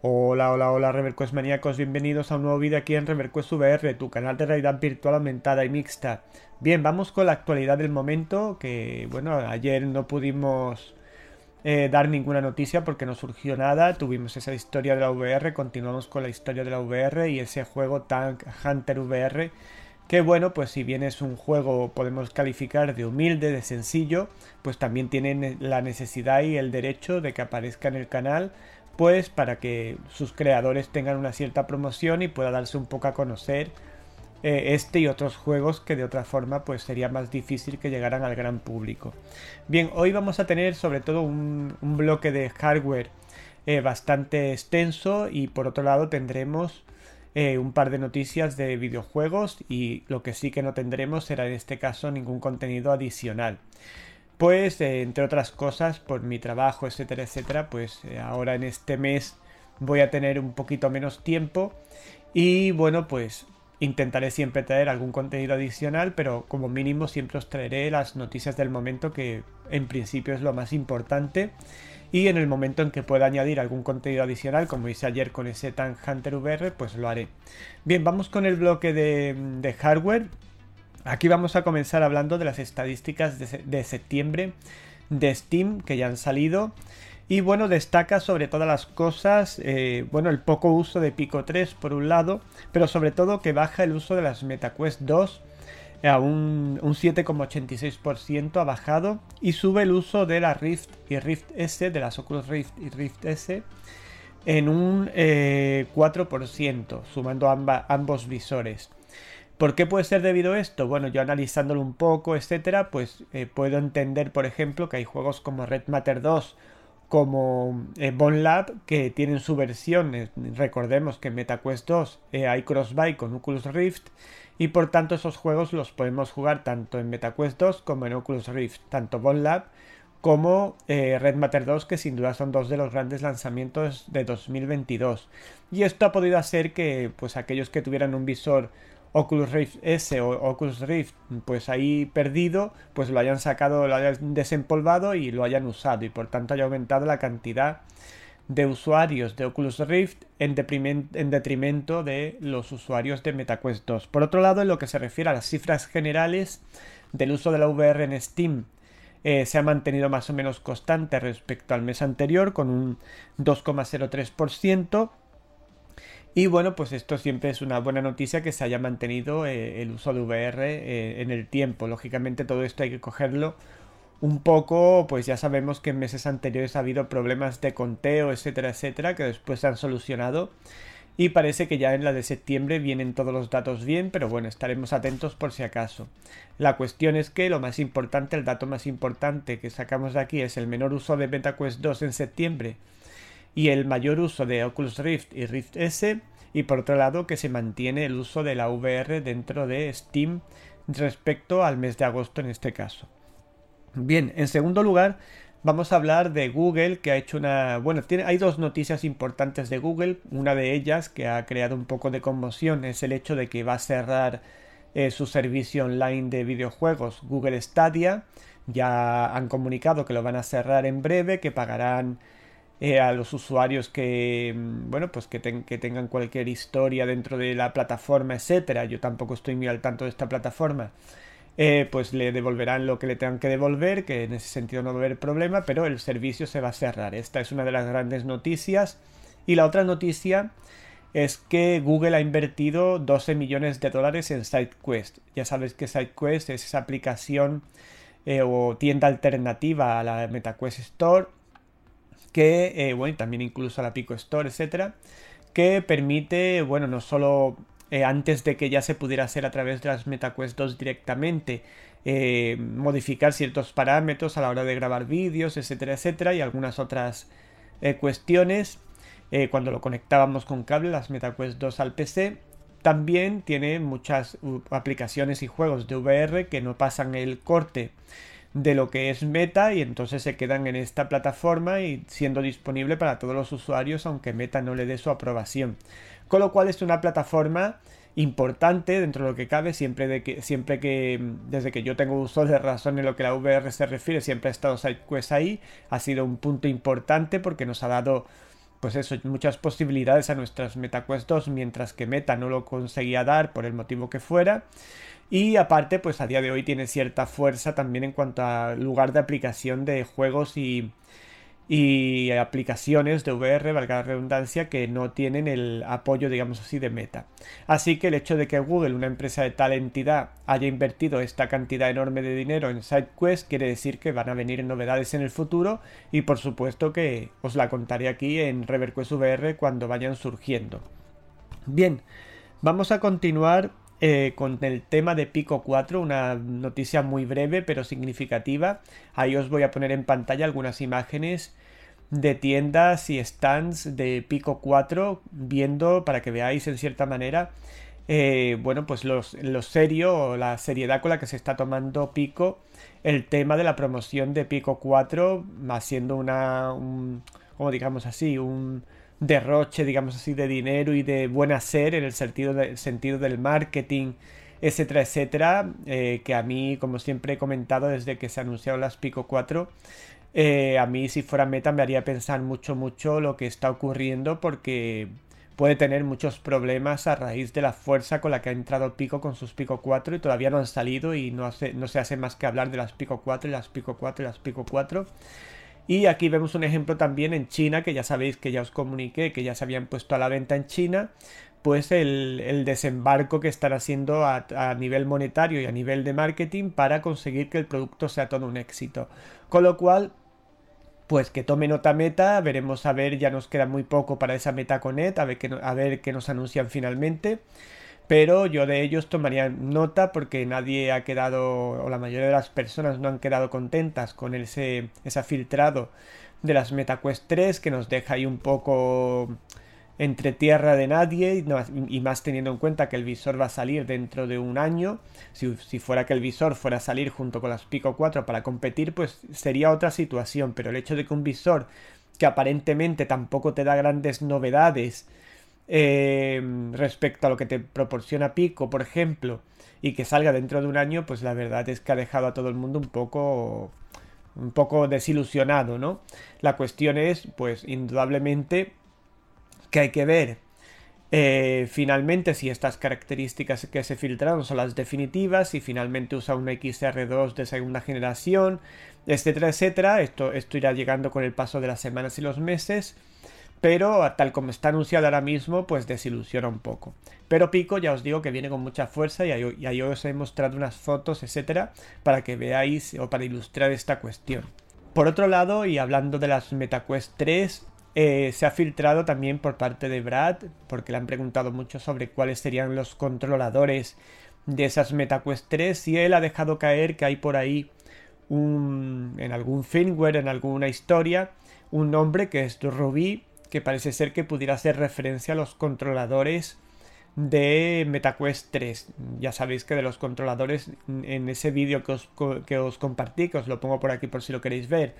Hola, hola, hola, Reverquest maníacos, bienvenidos a un nuevo vídeo aquí en Reverquest VR, tu canal de realidad virtual aumentada y mixta. Bien, vamos con la actualidad del momento, que bueno, ayer no pudimos dar ninguna noticia porque no surgió nada, tuvimos esa historia de la VR, continuamos con la historia de la VR y ese juego Tank Hunter VR, que bueno, pues si bien es un juego podemos calificar de humilde, de sencillo, pues también tienen la necesidad y el derecho de que aparezca en el canal, pues para que sus creadores tengan una cierta promoción y pueda darse un poco a conocer este y otros juegos que de otra forma pues sería más difícil que llegaran al gran público. Bien, hoy vamos a tener sobre todo un bloque de hardware bastante extenso y por otro lado tendremos un par de noticias de videojuegos y lo que sí que no tendremos será en este caso ningún contenido adicional. Pues entre otras cosas por mi trabajo, etcétera, etcétera, pues ahora en este mes voy a tener un poquito menos tiempo y bueno, pues intentaré siempre traer algún contenido adicional, pero como mínimo siempre os traeré las noticias del momento, que en principio es lo más importante. Y en el momento en que pueda añadir algún contenido adicional, como hice ayer con ese Tank Hunter VR, pues lo haré. Bien, vamos con el bloque de hardware. Aquí vamos a comenzar hablando de las estadísticas de septiembre de Steam que ya han salido. Y bueno, destaca sobre todas las cosas, bueno, el poco uso de Pico 3 por un lado, pero sobre todo que baja el uso de las MetaQuest 2 a un 7,86% ha bajado, y sube el uso de la Rift y Rift S, de las Oculus Rift y Rift S, en un 4%, sumando ambos visores. ¿Por qué puede ser debido a esto? Bueno, yo analizándolo un poco, etcétera, pues puedo entender, por ejemplo, que hay juegos como Red Matter 2, como Bone Lab, que tienen su versión. Recordemos que en MetaQuest 2 hay crossbuy con Oculus Rift, y por tanto esos juegos los podemos jugar tanto en MetaQuest 2 como en Oculus Rift, tanto Bone Lab como Red Matter 2, que sin duda son dos de los grandes lanzamientos de 2022. Y esto ha podido hacer que pues aquellos que tuvieran un visor Oculus Rift S o Oculus Rift pues ahí perdido, pues lo hayan sacado, lo hayan desempolvado y lo hayan usado, y por tanto haya aumentado la cantidad de usuarios de Oculus Rift en detrimento de los usuarios de MetaQuest 2. Por otro lado, en lo que se refiere a las cifras generales del uso de la VR en Steam, se ha mantenido más o menos constante respecto al mes anterior, con un 2,03%. Y bueno, pues esto siempre es una buena noticia, que se haya mantenido el uso de VR en el tiempo. Lógicamente todo esto hay que cogerlo un poco, pues ya sabemos que en meses anteriores ha habido problemas de conteo, etcétera, etcétera, que después se han solucionado. Y parece que ya en la de septiembre vienen todos los datos bien, pero bueno, estaremos atentos por si acaso. La cuestión es que lo más importante, el dato más importante que sacamos de aquí es el menor uso de MetaQuest 2 en septiembre y el mayor uso de Oculus Rift y Rift S, y por otro lado que se mantiene el uso de la VR dentro de Steam respecto al mes de agosto en este caso. Bien, en segundo lugar vamos a hablar de Google, que ha hecho una... Bueno, hay dos noticias importantes de Google. Una de ellas que ha creado un poco de conmoción es el hecho de que va a cerrar su servicio online de videojuegos, Google Stadia. Ya han comunicado que lo van a cerrar en breve, que pagarán a los usuarios que bueno, pues que tengan cualquier historia dentro de la plataforma, etcétera. Yo tampoco estoy muy al tanto de esta plataforma. Pues le devolverán lo que le tengan que devolver, que en ese sentido no va a haber problema, pero el servicio se va a cerrar. Esta es una de las grandes noticias. Y la otra noticia es que Google ha invertido 12 millones de dólares en SideQuest. Ya sabes que SideQuest es esa aplicación o tienda alternativa a la MetaQuest Store, que, bueno, y también incluso a la Pico Store, etcétera, que permite, bueno, no solo antes de que ya se pudiera hacer a través de las MetaQuest 2 directamente, modificar ciertos parámetros a la hora de grabar vídeos, etcétera, etcétera, y algunas otras cuestiones cuando lo conectábamos con cable, las MetaQuest 2 al PC. También tiene muchas aplicaciones y juegos de VR que no pasan el corte de lo que es Meta, y entonces se quedan en esta plataforma y siendo disponible para todos los usuarios, aunque Meta no le dé su aprobación. Con lo cual es una plataforma importante dentro de lo que cabe, siempre que desde que yo tengo uso de razón en lo que la VR se refiere, siempre ha estado SideQuest ahí. Ha sido un punto importante porque nos ha dado pues eso, muchas posibilidades a nuestras MetaQuest 2, mientras que Meta no lo conseguía dar por el motivo que fuera. Y aparte, pues a día de hoy tiene cierta fuerza también en cuanto a lugar de aplicación de juegos y aplicaciones de VR, valga la redundancia, que no tienen el apoyo, digamos así, de Meta. Así que el hecho de que Google, una empresa de tal entidad, haya invertido esta cantidad enorme de dinero en SideQuest quiere decir que van a venir novedades en el futuro y por supuesto que os la contaré aquí en ReverQuest VR cuando vayan surgiendo. Bien, vamos a continuar con el tema de Pico 4, una noticia muy breve pero significativa. Ahí os voy a poner en pantalla algunas imágenes de tiendas y stands de Pico 4, viendo para que veáis en cierta manera, bueno, pues lo serio o la seriedad con la que se está tomando Pico el tema de la promoción de Pico 4, haciendo como digamos así, un derroche, digamos así, de dinero y de buen hacer en el sentido del marketing, etcétera, etcétera, que a mí, como siempre he comentado desde que se anunciaron las Pico 4, a mí si fuera Meta me haría pensar mucho, mucho lo que está ocurriendo porque puede tener muchos problemas a raíz de la fuerza con la que ha entrado Pico con sus Pico 4 y todavía no han salido y no se hace más que hablar de las Pico 4 y las Pico 4 y las Pico 4. Y aquí vemos un ejemplo también en China, que ya sabéis que ya os comuniqué, que ya se habían puesto a la venta en China, pues el desembarco que están haciendo a nivel monetario y a nivel de marketing para conseguir que el producto sea todo un éxito. Con lo cual, pues que tome nota Meta, veremos a ver, ya nos queda muy poco para esa MetaConnect, a ver qué nos anuncian finalmente. Pero yo de ellos tomaría nota porque nadie ha quedado, o la mayoría de las personas no han quedado contentas con ese filtrado de las MetaQuest 3 que nos deja ahí un poco entre tierra de nadie y más teniendo en cuenta que el visor va a salir dentro de un año. Si fuera que el visor fuera a salir junto con las Pico 4 para competir, pues sería otra situación, pero el hecho de que un visor que aparentemente tampoco te da grandes novedades respecto a lo que te proporciona Pico, por ejemplo, y que salga dentro de un año, pues la verdad es que ha dejado a todo el mundo un poco desilusionado, ¿no? La cuestión es, pues indudablemente, que hay que ver finalmente si estas características que se filtraron son las definitivas, si finalmente usa un XR2 de segunda generación, etcétera, etcétera. Esto irá llegando con el paso de las semanas y los meses, pero tal como está anunciado ahora mismo, pues desilusiona un poco. Pero Pico ya os digo que viene con mucha fuerza y ahí os he mostrado unas fotos, etcétera, para que veáis o para ilustrar esta cuestión. Por otro lado, y hablando de las MetaQuest 3, se ha filtrado también por parte de Brad, porque le han preguntado mucho sobre cuáles serían los controladores de esas MetaQuest 3 y él ha dejado caer que hay por ahí en algún firmware, en alguna historia, un nombre que es Ruby, que parece ser que pudiera hacer referencia a los controladores de MetaQuest 3. Ya sabéis que de los controladores, en ese vídeo que os compartí, que os lo pongo por aquí por si lo queréis ver,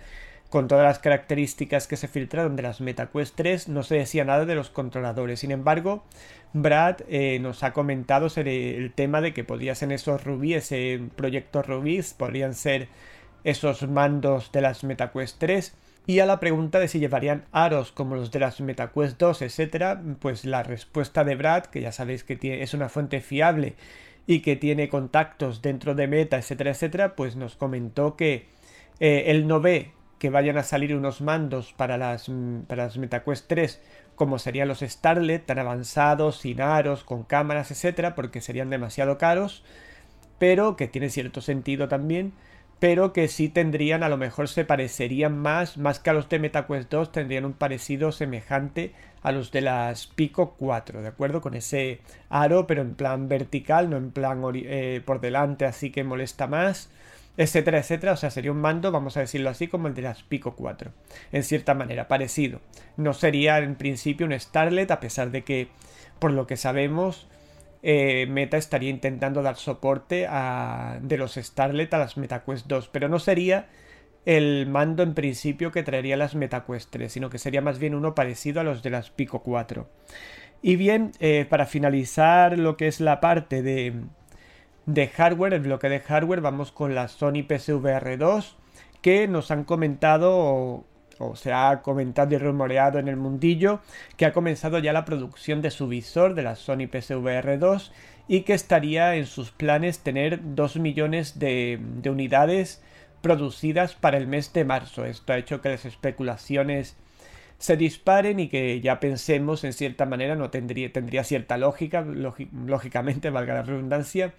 con todas las características que se filtraron de las MetaQuest 3, no se decía nada de los controladores. Sin embargo, Brad nos ha comentado sobre el tema de que podría ser esos Ruby, ese proyecto Ruby, podrían ser esos mandos de las MetaQuest 3. Y a la pregunta de si llevarían aros como los de las MetaQuest 2, etcétera, pues la respuesta de Brad, que ya sabéis que es una fuente fiable y que tiene contactos dentro de Meta, etcétera, etcétera, pues nos comentó que él no ve que vayan a salir unos mandos para las MetaQuest 3 como serían los Starlet, tan avanzados, sin aros, con cámaras, etcétera, porque serían demasiado caros, pero que tiene cierto sentido también, pero que sí tendrían, a lo mejor se parecerían más que a los de MetaQuest 2, tendrían un parecido semejante a los de las Pico 4, ¿de acuerdo? Con ese aro, pero en plan vertical, no en plan por delante, así que molesta más, etcétera, etcétera. O sea, sería un mando, vamos a decirlo así, como el de las Pico 4, en cierta manera, parecido. No sería en principio un Starlet, a pesar de que, por lo que sabemos, Meta estaría intentando dar soporte de los Starlet a las MetaQuest 2, pero no sería el mando en principio que traería las MetaQuest 3, sino que sería más bien uno parecido a los de las Pico 4. Y bien, para finalizar lo que es la parte de hardware, el bloque de hardware, vamos con la Sony PSVR 2, que nos han comentado o se ha comentado y rumoreado en el mundillo que ha comenzado ya la producción de su visor de la Sony PSVR 2 y que estaría en sus planes tener 2 millones de unidades producidas para el mes de marzo. Esto ha hecho que las especulaciones se disparen y que ya pensemos en cierta manera, no tendría cierta lógica, lógicamente, valga la redundancia,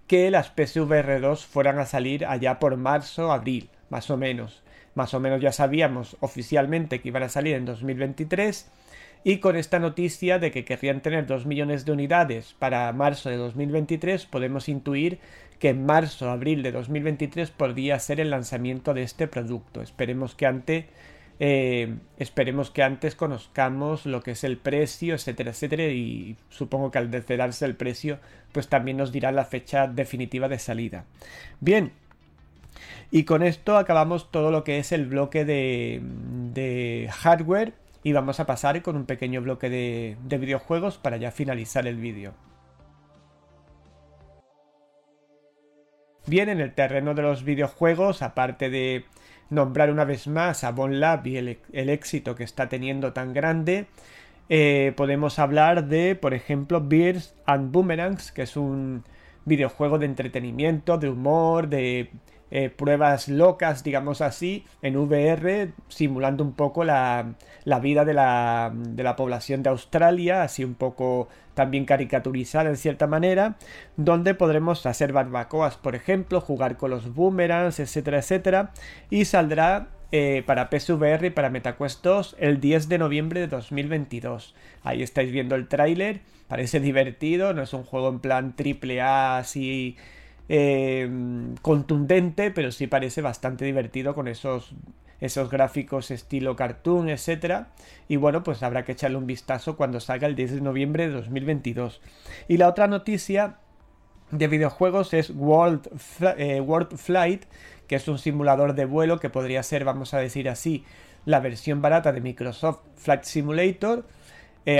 que las PSVR 2 fueran a salir allá por marzo, abril, más o menos. Más o menos ya sabíamos oficialmente que iban a salir en 2023 y con esta noticia de que querrían tener 2 millones de unidades para marzo de 2023 podemos intuir que en marzo, abril de 2023 podría ser el lanzamiento de este producto. Esperemos que antes conozcamos lo que es el precio, etcétera, etcétera, y supongo que al desvelarse el precio, pues también nos dirá la fecha definitiva de salida. Bien, y con esto acabamos todo lo que es el bloque de hardware y vamos a pasar con un pequeño bloque de videojuegos para ya finalizar el vídeo. Bien, en el terreno de los videojuegos, aparte de nombrar una vez más a Bon Lab y el éxito que está teniendo tan grande, podemos hablar de, por ejemplo, Beers and Boomerangs, que es un videojuego de entretenimiento, de humor, de pruebas locas, digamos así, en VR, simulando un poco la vida de la población de Australia, así un poco también caricaturizada en cierta manera, donde podremos hacer barbacoas, por ejemplo, jugar con los boomerangs, etcétera, etcétera, y saldrá para PSVR y para MetaQuest 2 el 10 de noviembre de 2022. Ahí estáis viendo el tráiler, parece divertido, no es un juego en plan AAA así contundente, pero sí parece bastante divertido con esos gráficos estilo cartoon, etcétera. Y bueno, pues habrá que echarle un vistazo cuando salga el 10 de noviembre de 2022. Y la otra noticia de videojuegos es World Flight, que es un simulador de vuelo que podría ser, vamos a decir así, la versión barata de Microsoft Flight Simulator.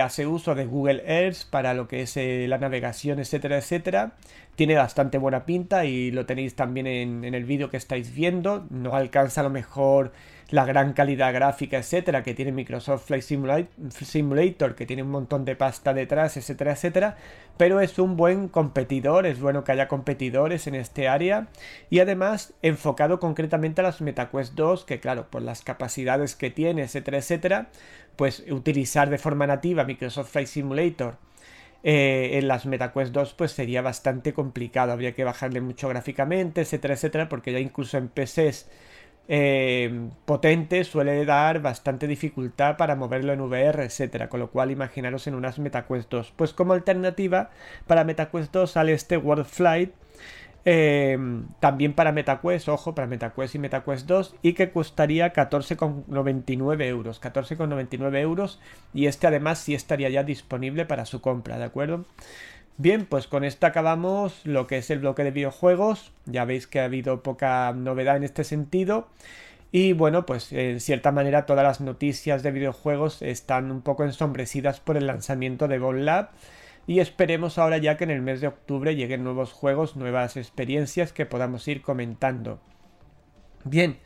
Hace uso de Google Earth para lo que es la navegación, etcétera, etcétera. Tiene bastante buena pinta y lo tenéis también en el vídeo que estáis viendo. No alcanza a lo mejor la gran calidad gráfica, etcétera, que tiene Microsoft Flight Simulator, que tiene un montón de pasta detrás, etcétera, etcétera. Pero es un buen competidor, es bueno que haya competidores en este área. Y además enfocado concretamente a las MetaQuest 2, que claro, por las capacidades que tiene, etcétera, etcétera, pues utilizar de forma nativa Microsoft Flight Simulator en las MetaQuest 2 pues sería bastante complicado, habría que bajarle mucho gráficamente, etcétera, etcétera, porque ya incluso en PCs potentes suele dar bastante dificultad para moverlo en VR, etcétera, con lo cual imaginaros en unas MetaQuest 2. Pues como alternativa para MetaQuest 2 sale este World Flight, también para MetaQuest, ojo, para MetaQuest y MetaQuest 2, y que costaría 14,99 euros. 14,99 euros, y este además sí estaría ya disponible para su compra, ¿de acuerdo? Bien, pues con esto acabamos lo que es el bloque de videojuegos. Ya veis que ha habido poca novedad en este sentido. Y bueno, pues en cierta manera todas las noticias de videojuegos están un poco ensombrecidas por el lanzamiento de Bon Lab. Y esperemos ahora ya que en el mes de octubre lleguen nuevos juegos, nuevas experiencias que podamos ir comentando. Bien,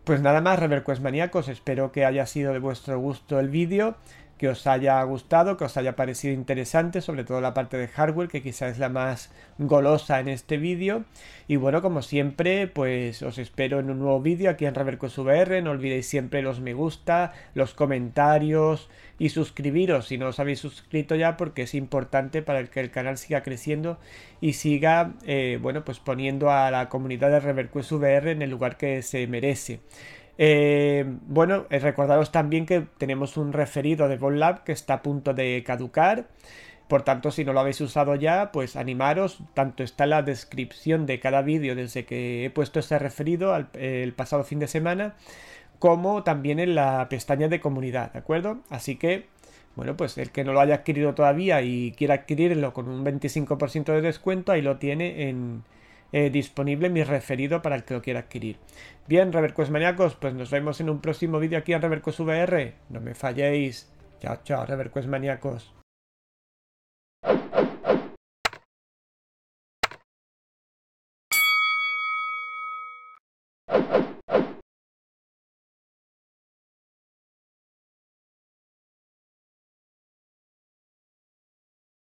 pues nada más, ReverQuest maníacos, espero que haya sido de vuestro gusto el vídeo, que os haya gustado, que os haya parecido interesante, sobre todo la parte de hardware, que quizás es la más golosa en este vídeo. Y bueno, como siempre, pues os espero en un nuevo vídeo aquí en ReverQuest VR. No olvidéis siempre los me gusta, los comentarios y suscribiros si no os habéis suscrito ya, porque es importante para que el canal siga creciendo y siga, bueno, pues poniendo a la comunidad de ReverQuest VR en el lugar que se merece. Bueno, recordaros también que tenemos un referido de Bon Lab que está a punto de caducar. Por tanto, si no lo habéis usado ya, pues animaros. Tanto está en la descripción de cada vídeo desde que he puesto ese referido el pasado fin de semana, como también en la pestaña de comunidad, ¿de acuerdo? Así que, bueno, pues el que no lo haya adquirido todavía y quiera adquirirlo con un 25% de descuento, ahí lo tiene disponible mi referido para el que lo quiera adquirir. Bien, ReverQuest maníacos, pues nos vemos en un próximo vídeo aquí en ReverQuest VR. No me falléis. Chao, chao, ReverQuest maníacos.